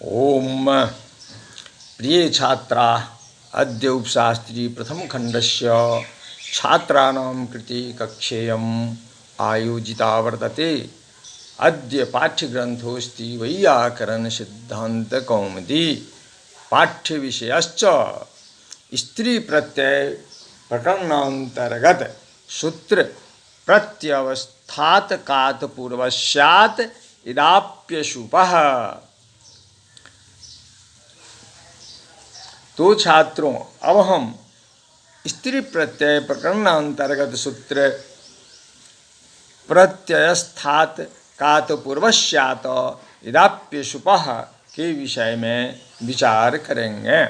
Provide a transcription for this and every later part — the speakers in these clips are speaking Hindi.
ओम प्रिय छात्रा अद्य उपशास्त्री प्रथम खंडस्य छात्राणां कृते कक्षेयम् आयोजिता वर्तते। अद्य पाठ्यग्रन्थोऽस्ति वैयाकरण सिद्धान्त कौमुदी। पाठ्यविषयश्च स्त्री प्रत्यय प्रकरणान्तर्गत सूत्र प्रत्यवस्थात कात पूर्वस्यात् इदाप्यशुपः। तो छात्रों, अब हम स्त्री प्रत्यय प्रकरणांतर्गत सूत्र प्रत्ययस्थात कात पूर्वस्यात् इदाप्यशुपः के विषय में विचार करेंगे।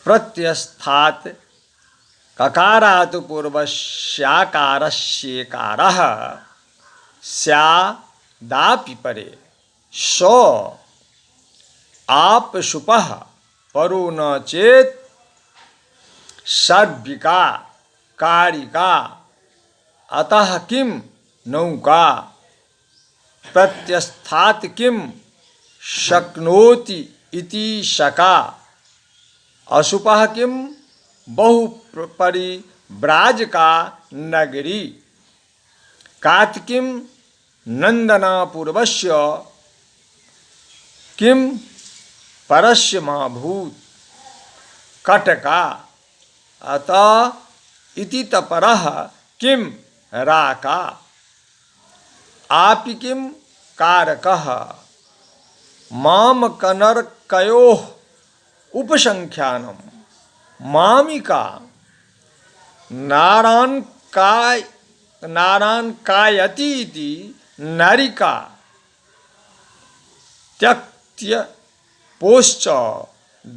प्रत्ययस्थात ककारात् पूर्वस्याकारस्येकारः स्यादापि परे स आपशुपः परो न चेत् सर्विका कारिका अतः किं नौका प्रत्यस्थात् किं शक्नोति इति शका अशुपः किं बहुपरिव्राजका नगरी कात् किं नंदना पूर्वस्य किं परस्य महाभूत कटका अतः इति तपरः किं राका आपि किं कारकः माम कनर्कयोः उपसंख्यानम मामिका नारायणकायति इति नरिका त्यक्त्य पोश्च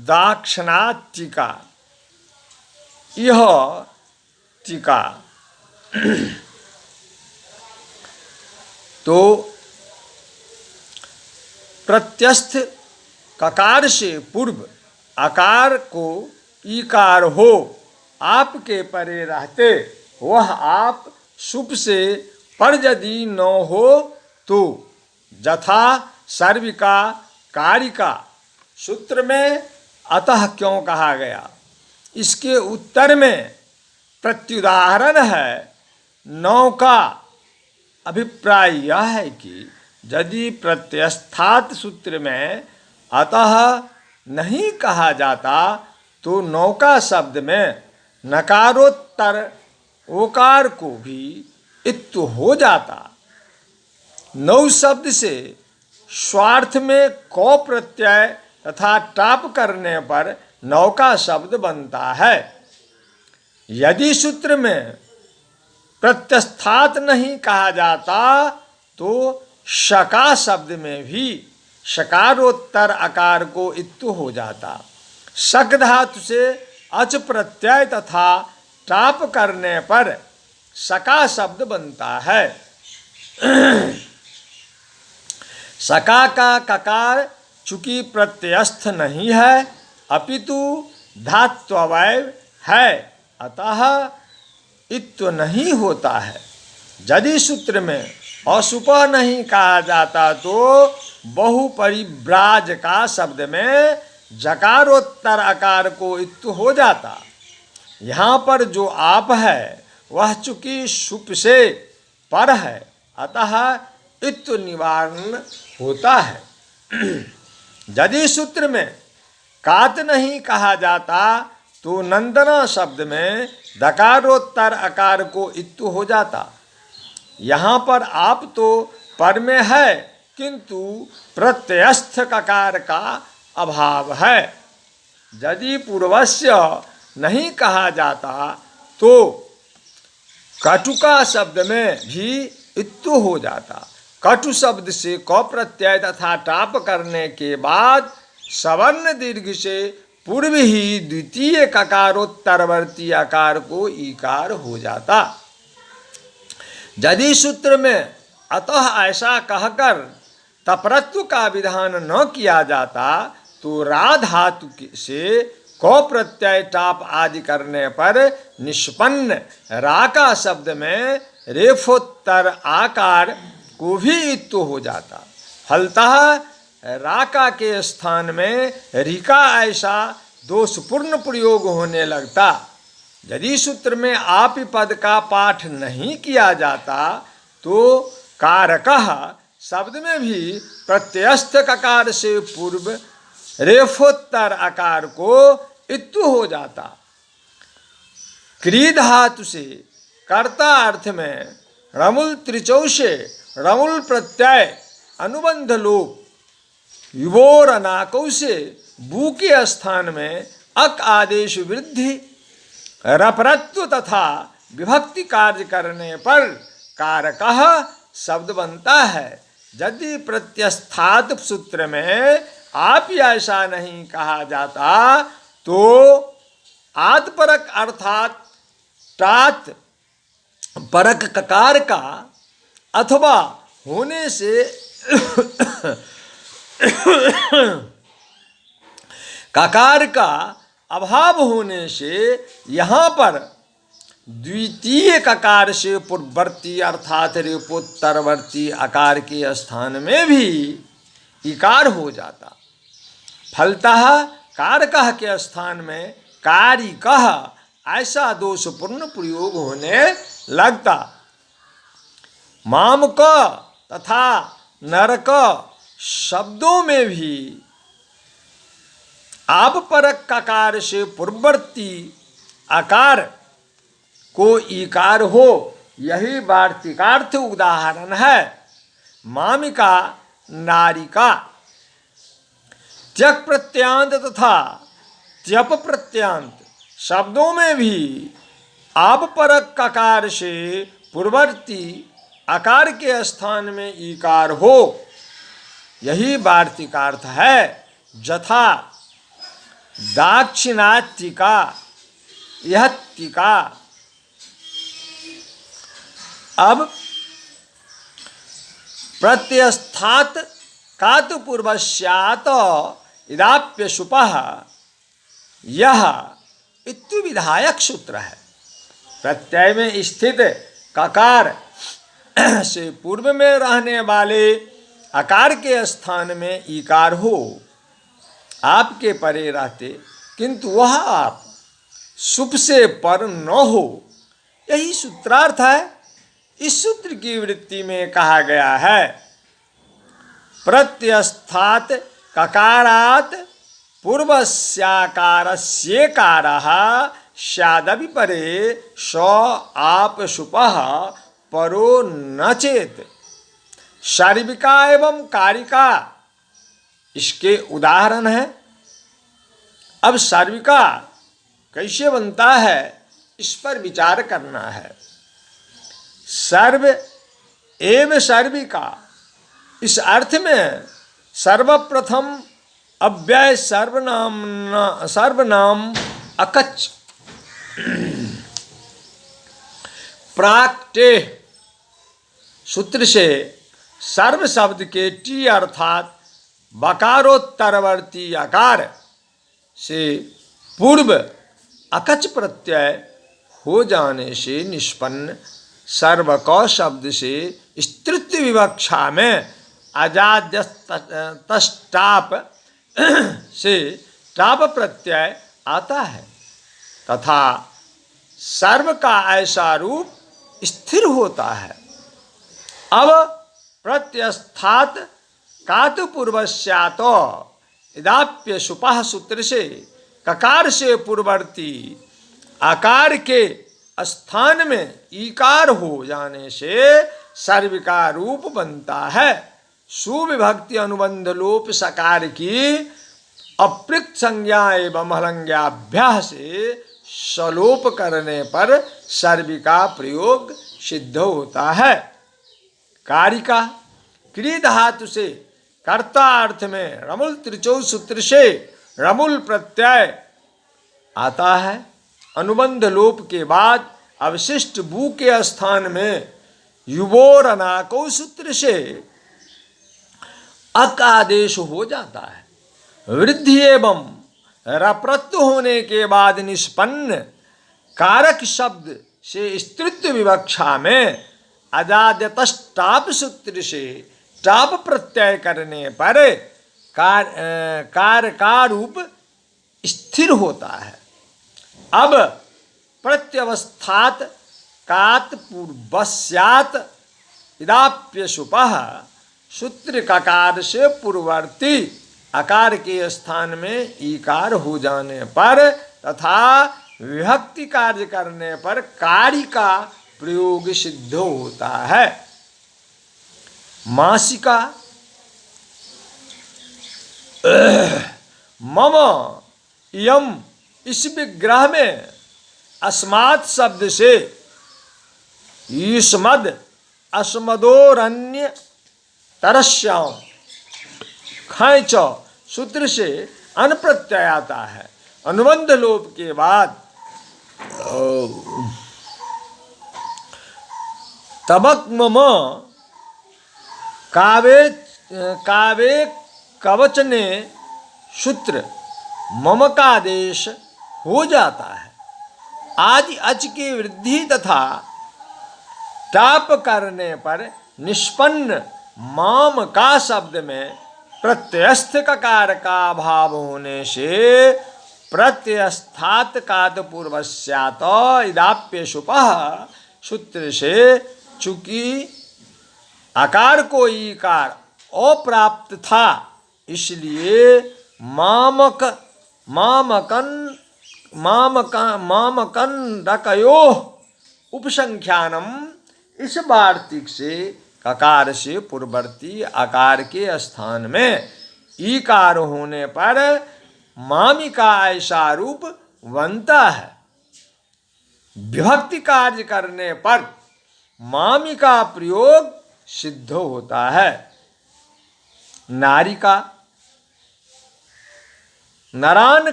दाक्षिणात्यिका इह टिका। तो प्रत्यस्थ ककार से पूर्व आकार को ईकार हो आपके परे रहते वह आप शुभ से पर यदि न हो तो जथा सर्विका कारिका सूत्र में अतः क्यों कहा गया, इसके उत्तर में प्रत्युदाहरण है। नौका अभिप्राय यह है कि यदि प्रत्ययस्थात सूत्र में अतः नहीं कहा जाता तो नौका शब्द में नकारोत्तर ओकार को भी इत्तु हो जाता। नौ शब्द से स्वार्थ में कौ प्रत्यय तथा टाप करने पर नौका शब्द बनता है। यदि सूत्र में प्रत्यस्थात नहीं कहा जाता तो शका शब्द में भी शकारोत्तर आकार को इत्तु हो जाता। शक धातु से अच प्रत्यय तथा टाप करने पर शका शब्द बनता है। शका का ककार चूंकि प्रत्ययस्थ नहीं है अपितु धात्वयव है अतः इत्व नहीं होता है। यदि सूत्र में अशुपः नहीं कहा जाता तो बहुपरिव्राजका शब्द में जकारोत्तर आकार को इत्व हो जाता। यहाँ पर जो आप है वह चूंकि शुप से पर है अतः इत्व निवारण होता है। यदि सूत्र में कात नहीं कहा जाता तो नंदना शब्द में दकारोत्तर आकार को इत्व हो जाता। यहाँ पर आप तो पर में है किंतु प्रत्ययस्थ ककार का अभाव है। यदि पूर्वस्य नहीं कहा जाता तो कटुका शब्द में भी इत्तु हो जाता। कटु शब्द से क प्रत्यय तथा टाप करने के बाद सवर्ण दीर्घ से पूर्व ही द्वितीय ककारोत्तरवर्ती आकार को ईकार हो जाता। यदि सूत्र में अतः ऐसा कहकर तपरत्व का विधान न किया जाता तो रा धातु से को प्रत्यय टाप आदि करने पर निष्पन्न राका शब्द में रेफोत्तर आकार को भी इत्तु हो जाता। फलतः राका के स्थान में रिका ऐसा दोषपूर्ण प्रयोग होने लगता। यदि सूत्र में आप पद का पाठ नहीं किया जाता तो कारकः शब्द में भी प्रत्ययस्थ ककार से पूर्व रेफोत्तर आकार को इत्तु हो जाता। क्री धातु से कर्ता अर्थ में रमुल त्रिचौ से रमुल प्रत्यय अनुबंध लोप, युवोर अनाकौ से बू के स्थान में अक आदेश वृद्धि, रपरत्व तथा विभक्ति कार्य करने पर कारकः शब्द बनता है। यदि प्रत्यस्थात सूत्र में आप ऐसा नहीं कहा जाता तो आत्परक अर्थात तात परक ककार का अथवा होने से ककार का अभाव होने से यहाँ पर द्वितीय ककार से पूर्ववर्ती अर्थात रेपोत्तरवर्ती आकार के स्थान में भी इकार हो जाता। फलतः कारकः के स्थान में कारिकः ऐसा दोषपूर्ण प्रयोग होने लगता। मामक तथा नरक शब्दों में भी आप परक ककार से पूर्ववर्ती आकार को इकार हो, यही वार्तिकार्थ उदाहरण है। मामिका नारिका त्यक प्रत्यांत तथा त्यप प्रत्यांत शब्दों में भी आप परक ककार से पूर्ववर्ती आकार के स्थान में इकार हो, यही वार्तिकार्थ है। यथा दाक्षिणात्यिका यहत्तिका। अब प्रत्यस्थात कातु पूर्वस्यात् इदाप्य शुपः यह इत्युविधायक सूत्र है। प्रत्यय में स्थित ककार से पूर्व में रहने वाले आकार के स्थान में ईकार हो, आपके परे रहते किंतु वह आप सुप से पर न हो, यही सूत्रार्थ है। इस सूत्र की वृत्ति में कहा गया है प्रत्यस्थात ककारात पूर्वस्याकारस्येकारः स्यादपि परे स आप सुपः परो न चेत। शारीरिका एवं कारिका इसके उदाहरण है। अब शारीरिका कैसे बनता है इस पर विचार करना है। सर्व एवं सर्विका इस अर्थ में सर्वप्रथम अव्यय सर्वनाम अकच प्राक्टे सूत्र से सर्व शब्द के टी अर्थात बकारोत्तरवर्ती आकार से पूर्व अकच प्रत्यय हो जाने से निष्पन्न सर्व क शब्द से स्त्रीत्व विवक्षा में अजाद्यस्टाप से टाप प्रत्यय आता है तथा सर्व का ऐसा रूप स्थिर होता है। अब प्रत्यस्थात कातु पूर्वस्यात् इदाप्य सुपः सूत्र से ककार से पूर्ववर्ती आकार के स्थान में ईकार हो जाने से सर्विका रूप बनता है। सुविभक्ति अनुबंध लोप सकार की अप्रयुक्त संज्ञा एवं हलंग्याभ्याह से सलोप करने पर सर्विका प्रयोग सिद्ध होता है। कारिका क्री धातु से कर्ता अर्थ में रमुल त्रिचौ सूत्र से रमुल प्रत्यय आता है। अनुबंध लोप के बाद अवशिष्ट बू के स्थान में युवोर अनाको सूत्र से अक आदेश हो जाता है। वृद्धि एवं रप्रत्यु होने के बाद निष्पन्न कारक शब्द से स्त्रीत्व विवक्षा में अजाद्यतस्टाप सूत्र से टाप प्रत्यय करने पर कार रूप स्थिर होता है। अब प्रत्यवस्थात कात पूर्वस्यात इदाप्यशुपः सूत्र ककार से पूर्ववर्ती आकार के स्थान में ईकार हो जाने पर तथा विभक्ति कार्य करने पर कार्य का प्रयोग सिद्ध होता है। मासिका मम यम इस विग्रह में अस्मात् शब्द से युष्मद् अस्मदोरन्य तरस्याम खैच सूत्र से अन प्रत्यय आता है। अनुबंध लोप के बाद तबक मम कावे कवचने सूत्र मम का आदेश हो जाता है। आदि अच की वृद्धि तथा टाप करने पर निष्पन्न माम का शब्द में प्रत्यस्थ ककार का अभाव होने से प्रत्यस्थात कात पूर्वस्यात इदाप्य शुपः सूत्र से चूंकि आकार को ईकार अप्राप्त था इसलिए मामकन रकयोः उपसंख्यानम इस वार्तिक से ककार से पूर्ववर्ती आकार के स्थान में ईकार होने पर मामी का ऐसा रूप बनता है। विभक्ति कार्य करने पर मामी का प्रयोग सिद्ध होता है। नारिका नरान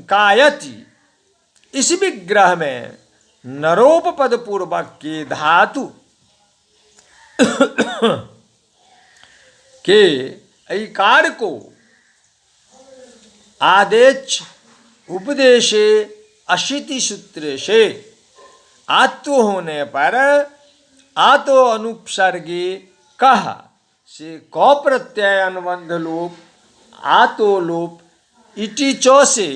कायति इस विग्रह में नरोपपद पूर्वक के धातु के ऐकार को आदेश उपदेशे अशिति सूत्र से आत्व होने पर आतो अनुपसर्गे कह से कौ प्रत्यय अनुबंध लोप आतो लोप इति चौ से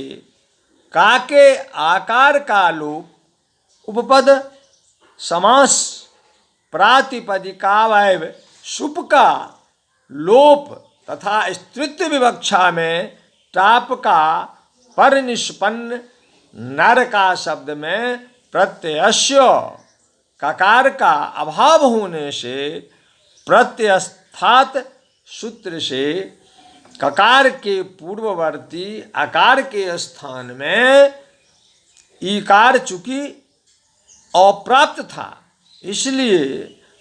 का के आकार का लोप उपपद समास प्रातिपदिकावैव शुप का लोप तथा स्त्रीत्व विवक्षा में टाप का पर निष्पन्न नर का शब्द में प्रत्ययस्य ककार का अभाव होने से प्रत्यस्थात सूत्र से ककार के पूर्ववर्ती आकार के स्थान में ईकार चूंकि अप्राप्त था इसलिए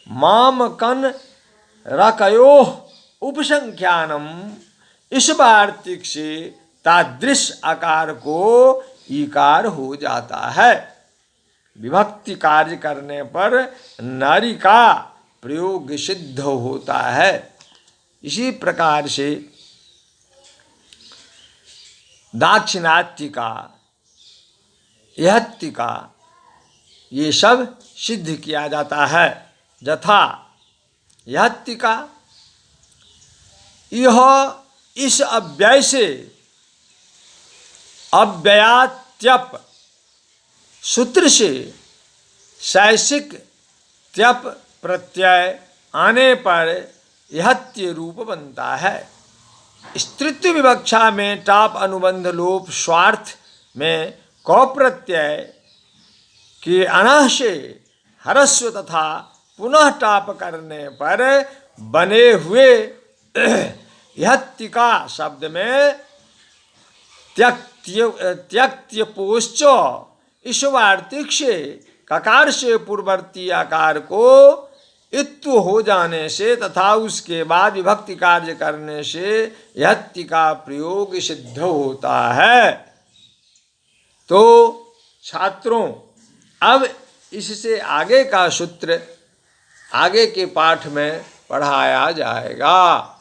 मामकन रकयोः उपसंख्यानम इस वार्तिक से तादृश आकार को ईकार हो जाता है। विभक्ति कार्य करने पर नारी का प्रयोग सिद्ध होता है। इसी प्रकार से दाक्षिणात्य का यहत्य का ये सब सिद्ध किया जाता है। यथा यहत्य का यह इस अव्यय से अव्ययात्यप सूत्र से शैषिक त्यप प्रत्यय आने पर यहत्य रूप बनता है। स्त्रीत्व विवक्षा में टाप अनुबंध लोप स्वार्थ में कौ प्रत्यय के अनः से हरस्व तथा पुनः टाप करने पर बने हुए यहत्तिका शब्द में त्यक्त्यपोश्च इस वार्तिक से ककार से पूर्ववर्ती आकार को इत्व हो जाने से तथा उसके बाद विभक्ति कार्य करने से यहत्ति का प्रयोग सिद्ध होता है। तो छात्रों अब इससे आगे का सूत्र आगे के पाठ में पढ़ाया जाएगा।